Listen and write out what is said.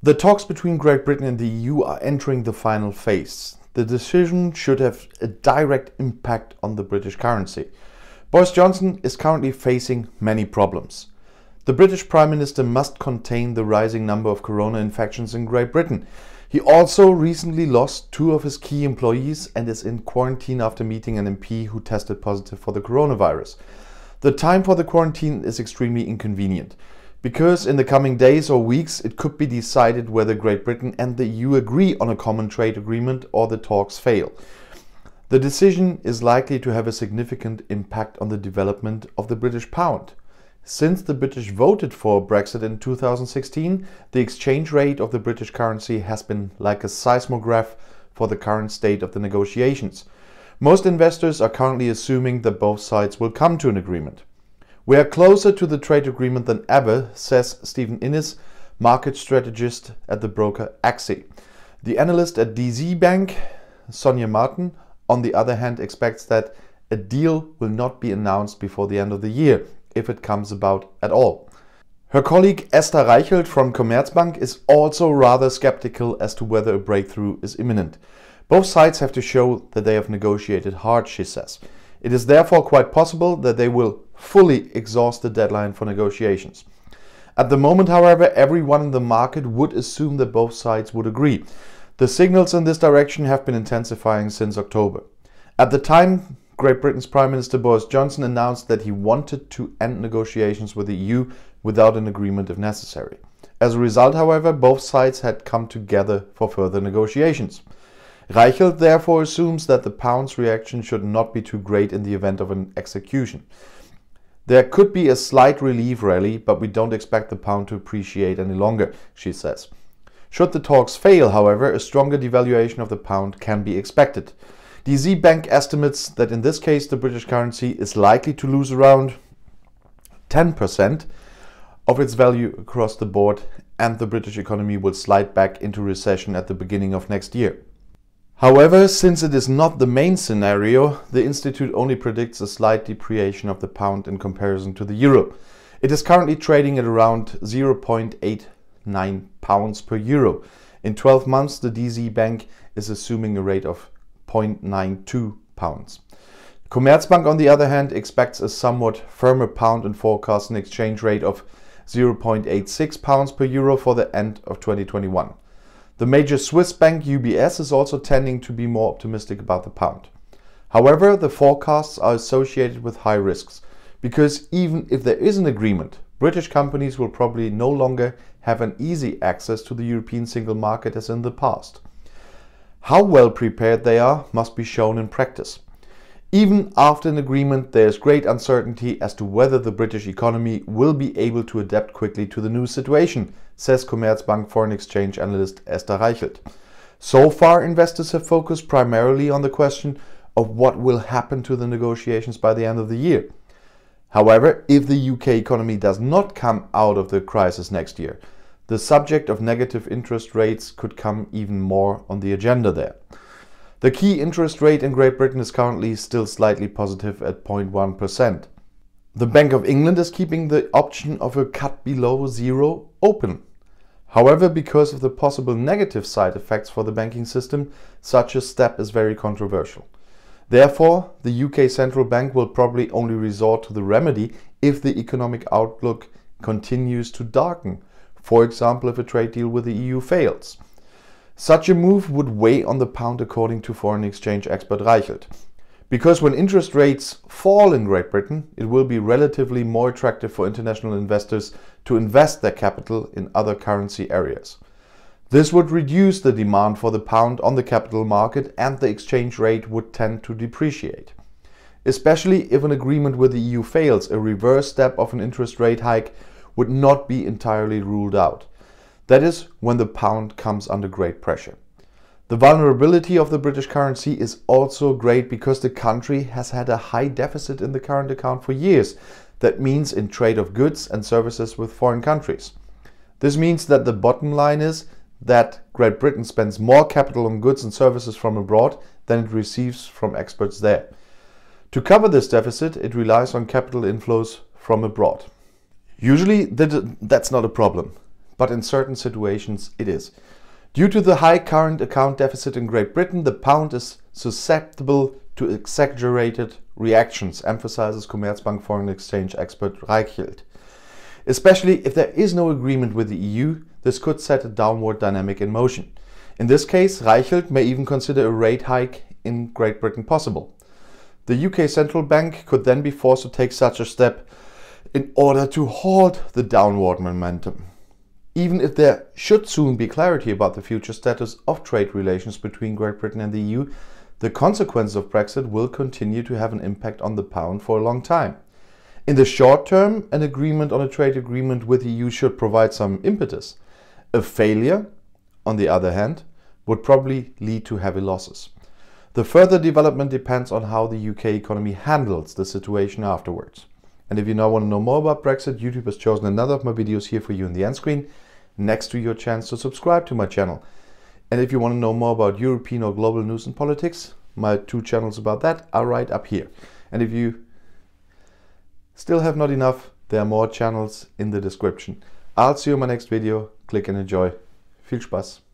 The talks between Great Britain and the EU are entering the final phase. The decision should have a direct impact on the British currency. Boris Johnson is currently facing many problems. The British Prime Minister must contain the rising number of corona infections in Great Britain. He also recently lost two of his key employees and is in quarantine after meeting an MP who tested positive for the coronavirus. The time for the quarantine is extremely inconvenient, because in the coming days or weeks it could be decided whether Great Britain and the EU agree on a common trade agreement or the talks fail. The decision is likely to have a significant impact on the development of the British pound. Since the British voted for Brexit in 2016, the exchange rate of the British currency has been like a seismograph for the current state of the negotiations. Most investors are currently assuming that both sides will come to an agreement. We are closer to the trade agreement than ever, says Stephen Innes, market strategist at the broker Axi. The analyst at DZ Bank, Sonia Martin, on the other hand, expects that a deal will not be announced before the end of the year, if it comes about at all. Her colleague Esther Reichelt from Commerzbank is also rather skeptical as to whether a breakthrough is imminent. Both sides have to show that they have negotiated hard, she says. It is therefore quite possible that they will fully exhaust the deadline for negotiations. At the moment, however, everyone in the market would assume that both sides would agree. The signals in this direction have been intensifying since October. At the time, Great Britain's Prime Minister Boris Johnson announced that he wanted to end negotiations with the EU without an agreement if necessary. As a result, however, both sides had come together for further negotiations. Reichelt therefore assumes that the pound's reaction should not be too great in the event of an execution. There could be a slight relief rally, but we don't expect the pound to appreciate any longer, she says. Should the talks fail, however, a stronger devaluation of the pound can be expected. DZ Bank estimates that in this case the British currency is likely to lose around 10% of its value across the board, and the British economy will slide back into recession at the beginning of next year. However, since it is not the main scenario, the Institute only predicts a slight depreciation of the pound in comparison to the euro. It is currently trading at around 0.89 pounds per euro. In 12 months, the DZ Bank is assuming a rate of 0.92 pounds. Commerzbank, on the other hand, expects a somewhat firmer pound and forecasts an exchange rate of 0.86 pounds per euro for the end of 2021. The major Swiss bank UBS is also tending to be more optimistic about the pound. However, the forecasts are associated with high risks, because even if there is an agreement, British companies will probably no longer have an easy access to the European single market as in the past. How well prepared they are must be shown in practice. Even after an agreement, there is great uncertainty as to whether the British economy will be able to adapt quickly to the new situation, says Commerzbank foreign exchange analyst Esther Reichelt. So far, investors have focused primarily on the question of what will happen to the negotiations by the end of the year. However, if the UK economy does not come out of the crisis next year, the subject of negative interest rates could come even more on the agenda there. The key interest rate in Great Britain is currently still slightly positive at 0.1%. The Bank of England is keeping the option of a cut below zero open. However, because of the possible negative side effects for the banking system, such a step is very controversial. Therefore, the UK Central Bank will probably only resort to the remedy if the economic outlook continues to darken, for example if a trade deal with the EU fails. Such a move would weigh on the pound, according to foreign exchange expert Reichelt. Because when interest rates fall in Great Britain, it will be relatively more attractive for international investors to invest their capital in other currency areas. This would reduce the demand for the pound on the capital market, and the exchange rate would tend to depreciate. Especially if an agreement with the EU fails, a reverse step of an interest rate hike would not be entirely ruled out. That is when the pound comes under great pressure. The vulnerability of the British currency is also great because the country has had a high deficit in the current account for years. That means in trade of goods and services with foreign countries. This means that the bottom line is that Great Britain spends more capital on goods and services from abroad than it receives from exports there. To cover this deficit, it relies on capital inflows from abroad. Usually that's not a problem. but in certain situations it is. Due to the high current account deficit in Great Britain, the pound is susceptible to exaggerated reactions, emphasizes Commerzbank foreign exchange expert Reichelt. Especially if there is no agreement with the EU, this could set a downward dynamic in motion. In this case, Reichelt may even consider a rate hike in Great Britain possible. The UK Central Bank could then be forced to take such a step in order to halt the downward momentum. Even if there should soon be clarity about the future status of trade relations between Great Britain and the EU, the consequences of Brexit will continue to have an impact on the pound for a long time. In the short term, an agreement on a trade agreement with the EU should provide some impetus. A failure, on the other hand, would probably lead to heavy losses. The further development depends on how the UK economy handles the situation afterwards. And if you now want to know more about Brexit, YouTube has chosen another of my videos here for you in the end screen, next to your chance to subscribe to my channel. And if you want to know more about European or global news and politics, my 2 channels about that are right up here. And if you still have not enough, there are more channels in the description. I'll see you in my next video. Click and enjoy. Viel Spaß!